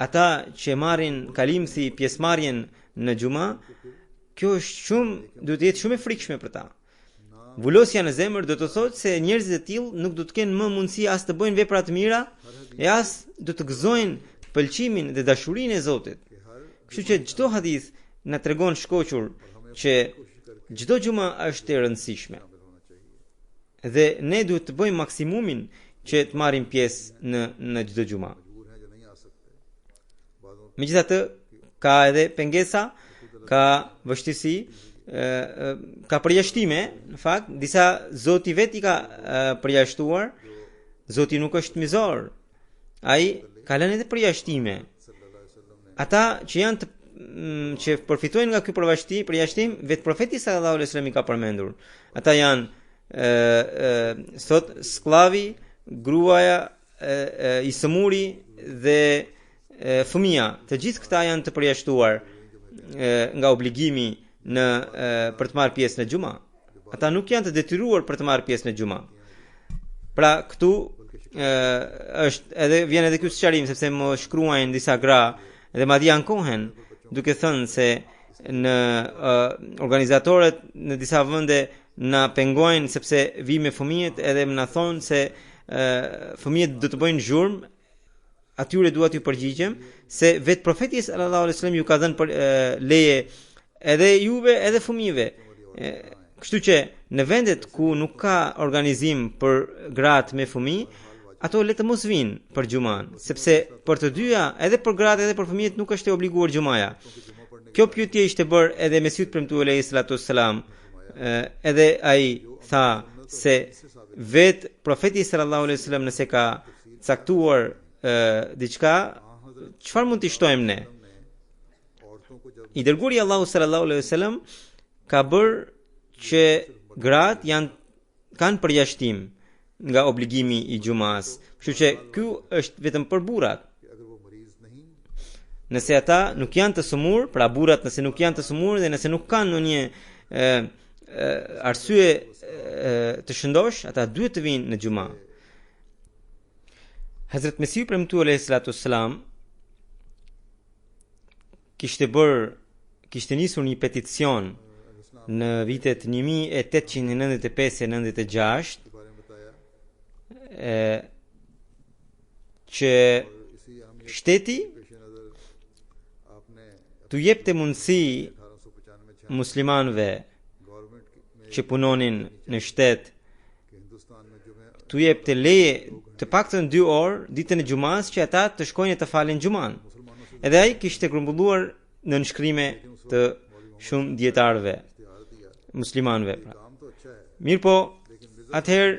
ata që marrin kalimsi pjesëmarrjen në xuma, kjo është duhet të jetë shumë e frikshme për ta. Vulosja në zemër do të thotë se njerëzit e tillë nuk do të kenë më mundësi as të bëjnë vepra të mira, e as do të gëzojnë pëlqimin dhe dashurinë e Zotit. Kështu që çdo hadith na tregon shkoqur që çdo xuma është e rëndësishme. Dhe ne duhet të bëjmë maksimumin që të marrim pjesë në çdo xuma. Megjithatë, ka edhe pengesa, ka vështirësi, ka përjashtime, në fakt, disa Zoti vetë i ka përjashtuar. Zoti nuk është mizor. Ai ka lënë edhe përjashtime. Ata që janë që përfitojnë nga ky përjashtim, vetë profeti sallallahu alajhi wasallam i ka përmendur. Ata janë sot sklavi, gruaja, i sëmuri dhe fëmia. Të gjithë këta janë të përjashtuar nga obligimi për të marrë pjesë në xuma. Ata nuk janë të detyruar për të marrë pjesë në xuma. Pra këtu është edhe vjen edhe ky sqarim sepse më shkruajnë disa gra dhe madje ankohen duke thënë se në organizatorët në disa vende na pengojnë sepse vi me fëmijët edhe më na thonë se fëmijët do të bëjnë zhurmë. Atyre dua t'ju përgjigjem se vetë profeti sallallahu alaihi wasallam ju ka dhënë leje edhe juve edhe fëmijëve. Kështu që në vendet ku nuk ka organizim për gratë me fëmijë, ato le të mos vinë për xhuman, sepse për të dyja, edhe për gratë edhe për fëmijët nuk është e obliguar xhumaja. Kjo pyetje ishte bërë edhe Mesiut premtuar alayhi salatu wassalam, edhe ai tha se vetë profeti sallallahu alaihi wasallam nëse ka caktuar diçka, çfarë mund t'i shtojmë ne? I dërguari Allahu sallallahu alaihi wasallam ka bërë që gratë kanë përjashtim nga obligimi i xumas. Kështu që ky është vetëm për burrat. Nëse ata nuk janë të sëmur, pra burrat nëse nuk janë të sëmur dhe nëse nuk kanë ndonjë arsye të shëndosh, ata duhet të vinë në xhuma. Hazrat Mesiu premtuar alayhi salatu wassalam kishte nisur një peticion në vitet 1895-96 që shteti t'u jepte mundësi muslimanëve që punonin në shtet t'u jepte leje të paktën 2 orë ditën e xumas që ata të shkojnë të falen xuman. Edhe ai kishte grumbulluar në nënshkrime të shumë dietarëve muslimanëve. Mirë po, atëherë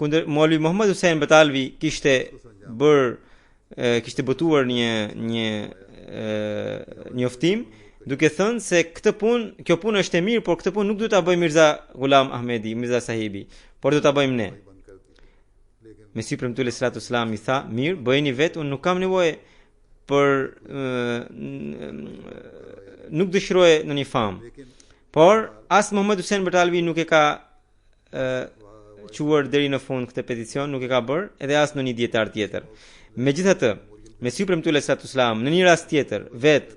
kundër Maulvi Muhammad Hussein Batalvi kishte botuar një njoftim duke thënë se kjo punë është e mirë, por këtë punë nuk duhet ta bëjë Mirza Ghulam Ahmedi, Mirza Sahibi, por do ta bëjmë ne. Mesiu premtuar sallallahu alaihi wasallam i tha, mirë, bëjeni vetë, unë nuk kam nevojë për nuk dëshiroj në një famë. Por as Muhammad Hussein Batalvi nuk e ka quar deri në fund këtë peticion, nuk e ka bërë, edhe as në një dietar tjetër. Megjithatë, Mesiu premtuar sallallahu alaihi wasallam në një rast tjetër vetë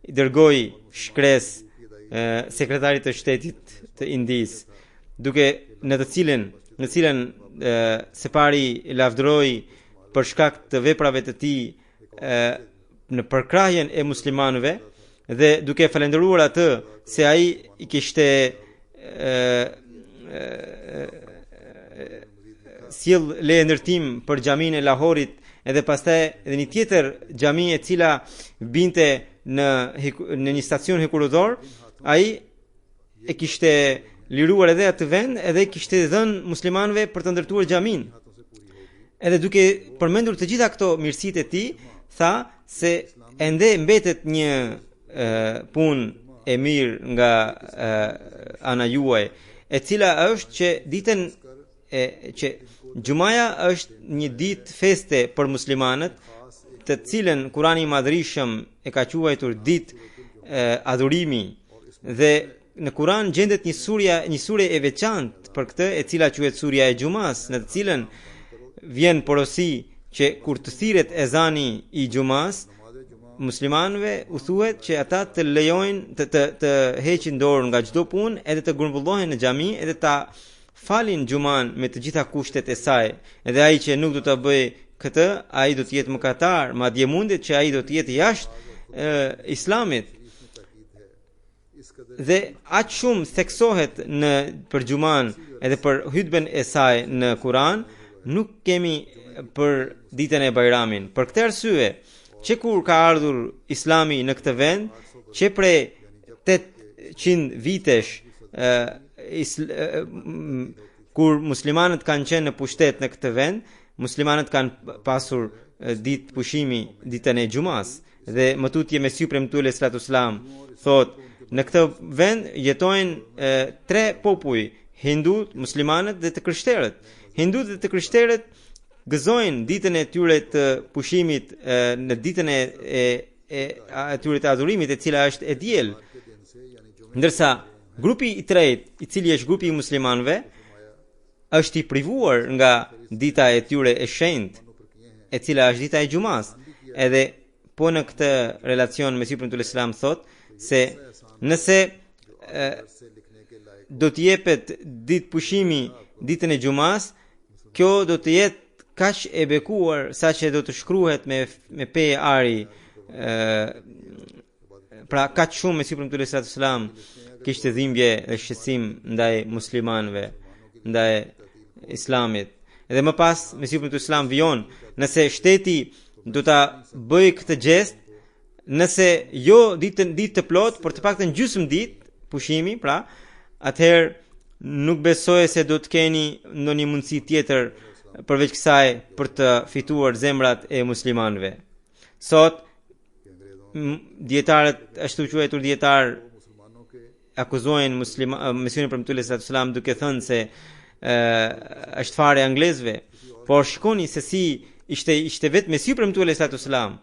i dërgoi shkresë sekretarit të shtetit të Indisë, duke në cilën se pari lavdëroi për shkak të veprave të tij në përkrahjen e muslimanëve dhe duke falendëruar atë se ai i kishte sjell leje ndërtim për xhamin e Lahorit edhe pastaj edhe një tjetër xhami e cila binte në një stacion hekurudhor, ai e kishte liruar edhe atë vend edhe kishte dhënë muslimanëve për të ndërtuar xhamin. Edhe duke përmendur të gjitha këto mirësitë e tij, tha se ende mbetet një punë e mirë nga ana juaj, e cila është që ditën që xumaja është një ditë feste për muslimanët, të cilën Kurani i Madhërisëm e ka quajtur ditë adhurimi, dhe në Kur'an gjendet një sure e veçantë për këtë, e cila quhet surja e xumas, në të cilën vjen porosi që kur të thirret ezani i xumas, muslimanëve u thuhet që ata të lejojnë të heqin dorën nga çdo punë edhe të grumbullohen në xhami edhe ta falin xuman me të gjitha kushtet e saj. Edhe ai që nuk do ta bëjë këtë, ai do të jetë mëkatar, madje mundet që ai do të jetë jashtë islamit. Dhe aq shumë theksohet për xuman edhe për hutben e saj në Kur'an, nuk kemi për ditën e Bajramin. Për këtë arsye, që kur ka ardhur Islami në këtë vend, që prej 800 vitesh kur muslimanët kanë qenë në pushtet në këtë vend, muslimanët kanë pasur ditë pushimi ditën e xumas, dhe më tutje Mesiu premtuar sallallahu alaihi wasallam thot, në këtë vend jetojnë 3 popuj, hindut, muslimanët dhe të krishterët. Hindut dhe të krishterët gëzojnë ditën e tyre të pushimit në ditën e tyre të adhurimit, e cila është e diel, ndërsa grupi i tretë, i cili është grupi i muslimanëve, është i privuar nga dita e tyre e shenjtë, e cila është dita e Gjumas. Edhe po në këtë relacion Mesihu premtuar Islam thot se nëse do të jepet ditë pushimi ditën e Gjumas, kjo do të jetë kaq e bekuar saqë do të shkruhet me pe ari. Pra kaq shumë Mesihu premtuar Islam kishte dhimbje dhe shqetësim ndaj muslimanëve, ndaj Islamit. Edhe më pas Mesihu premtuar Islam vijon nëse shteti do ta bëj këtë gjest, nëse jo ditë të plot, por të paktën gjysmë ditë pushimi, pra atëherë nuk besoj se do të keni ndonjë mundësi tjetër përveç kësaj për të fituar zemrat e muslimanëve. Sot dietarët, ashtu quajtur dietar, akuzojnë Mesihun premtuar sallallahu duke thënë se është fare anglezëve, por shikoni se si ishte vetë Mesihu premtuar sallallahu,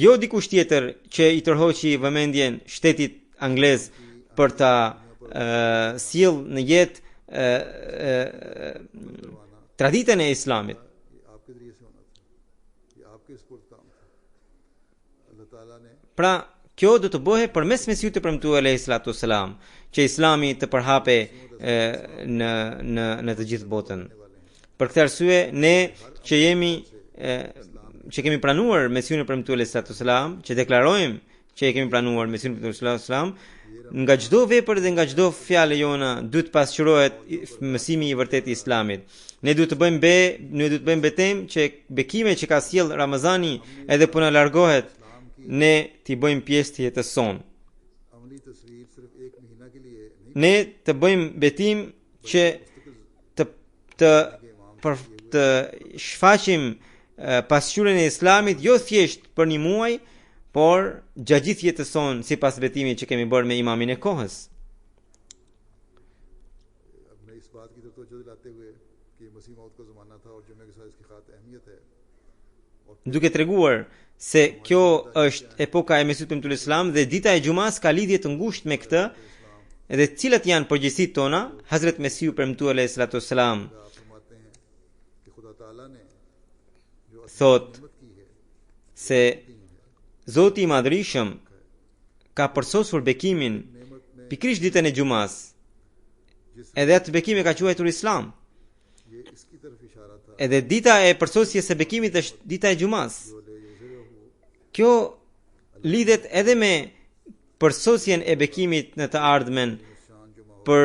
jo dikush tjetër që i tërhoqi vëmendjen shtetit anglez për ta sjell në jetë traditën e Islamit. Pra, kjo do të bëhet përmes Mesihut të premtuar sallallahu, që Islami të përhape në të gjithë botën. Për këtë arsye, ne që kemi pranuar Mesihun e premtuar sallallahu, që deklarojmë që e kemi pranuar Mesihun e premtuar sallallahu, nga çdo vepër dhe nga çdo fjalë jona duhet të pasqyrohet mësimi i vërtetë i Islamit. Ne duhet të bëjmë betem që bekimet që ka sjell Ramazani edhe po na largohet, ne t'i bëjmë pjesë të jetës sonë. Ne të bëjmë betim që të shfaqim pasqyrën e Islamit jo thjesht për një muaj, por gjatë gjithë jetës sonë sipas betimit që kemi bërë me imamin e kohës. Duke treguar se kjo është epoka e Mesihut premtuar Islam dhe dita e Gjumas ka lidhje të ngushtë me këtë, edhe cilat janë përgjegjësitë tona, Hazrat Mesihu premtuar sallallahu thot se Zoti i Madhërisëm ka përsosur bekimin pikërisht ditën e Gjumas. Edhe atë bekim e ka quajtur Islam. Edhe dita e përsosjes së bekimit është dita e Gjumas. Kjo lidhet edhe me përsosjen e bekimit në të ardhmen, për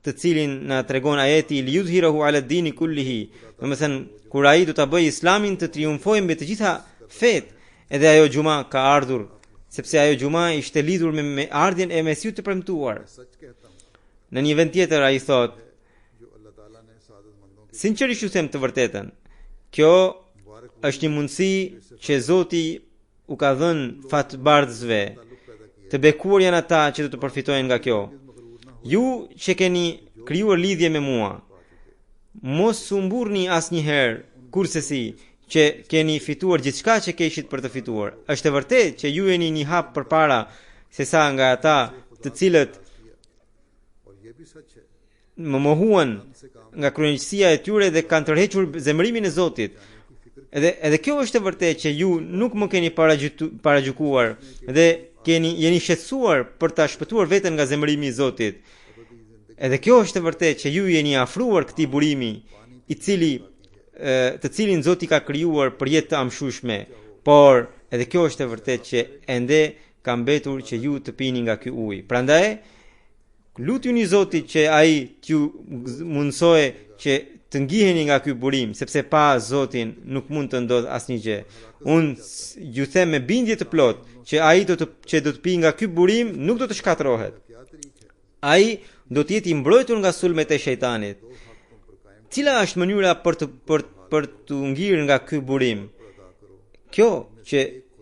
të cilin na tregon ajeti liyudhhirahu ala ad-dini kullihi. Domethënë, kur ai do ta bëjë Islamin të triumfojë mbi të gjitha fetë, edhe ajo Gjuma ka ardhur, sepse ajo Gjuma ishte lidhur me ardhjen e Mesihut të premtuar. Në një vend tjetër ai thot: sinqerisht ju them të vërtetën, kjo është një mundësi që Zoti u ka dhënë fatbardhësve, të bekuar janë ata që do të përfitojnë nga kjo. Ju që keni krijuar lidhje me mua, mos u mburrni asnjëherë kurse që keni fituar gjithçka që keshit për të fituar. Është e vërtetë që ju jeni një hap përpara se sa nga ata të cilët më mohuan nga kryenësia e tyre dhe kanë tërhequr zemërimin e Zotit. Edhe kjo është e vërtetë që ju nuk më keni paragjykuar dhe jeni shqetësuar për ta shpëtuar veten nga zemërimi i Zotit. Edhe kjo është e vërtetë që ju jeni afruar këtij burimi, të cilin Zoti ka krijuar për jetë të amshueshme, por edhe kjo është e vërtetë që ende ka mbetur që ju të pini nga ky ujë. Prandaj lutuni Zotit që ai t'ju mundsojë që të ngiheni nga ky burim, sepse pa Zotin nuk mund të ndodh asnjë gjë. Unë ju them me bindje të plot që ai që do të pi nga ky burim nuk do të shkatërrohet. Ai do të jetë i mbrojtur nga sulmet e shejtanit. Cila është mënyra për të ngirë nga ky burim? Kjo që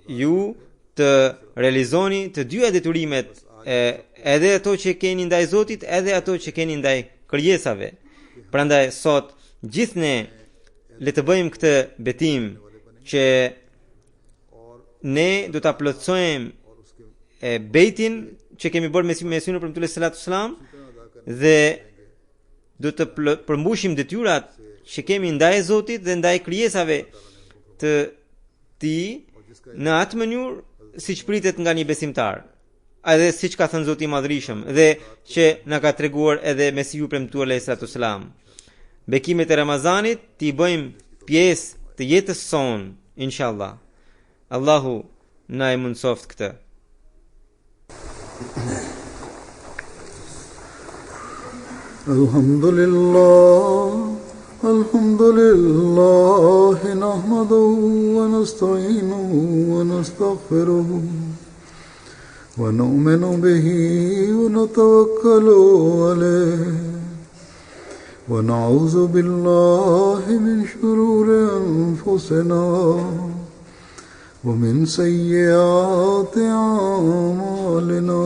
ju të realizoni të dyja detyrimet, edhe ato që keni ndaj Zotit, edhe ato që keni ndaj krijesave. Prandaj sot gjithë ne le të bëjmë këtë betim që ne do ta plotësojmë bejtin që kemi bërë me Mesihun premtuar sallallahu alaihi wasallam dhe do të përmbushim detyrat që kemi ndaj Zotit dhe ndaj krijesave të Tij në atë mënyrë siç pritet nga një besimtar. Edhe siç ka thënë Zoti i Madhërisëm dhe që na ka treguar edhe Mesihu premtuar alayhi salam. Bekimet e Ramazanit t'i bëjmë pjesë të jetës sonë, inshallah. Allahu na e mundsoft këtë. Alhamdulillah nahmaduhu wa nasta'inuhu wa nastaghfiruhu wa nu'minu bihi wa natawakkalu alayhi wa na'udhu billahi min shururi anfusina wa min sayyiati a'malina.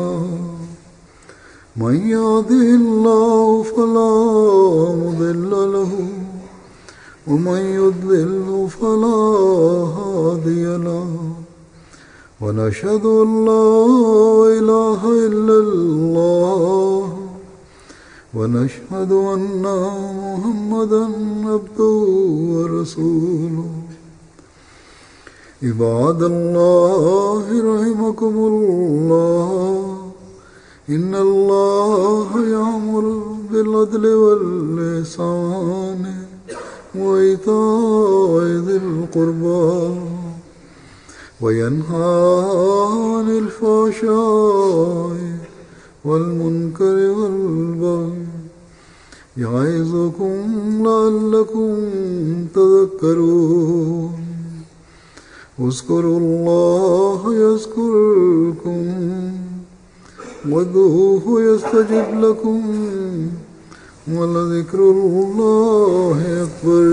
من يهده الله فلا مضل له ومن يضلل فلا هادي له ونشهد أن لا إله إلا الله ونشهد أن محمدا عبده ورسوله. عباد الله رحمكم الله إن الله يأمر بالعدل والإحسان وإيتاء ذي القربى وينهى عن الفحشاء والمنكر والبغي يعظكم لعلكم تذكرون. اذكروا الله يذكركم وادعوه يستجب لكم ولذكر الله أكبر.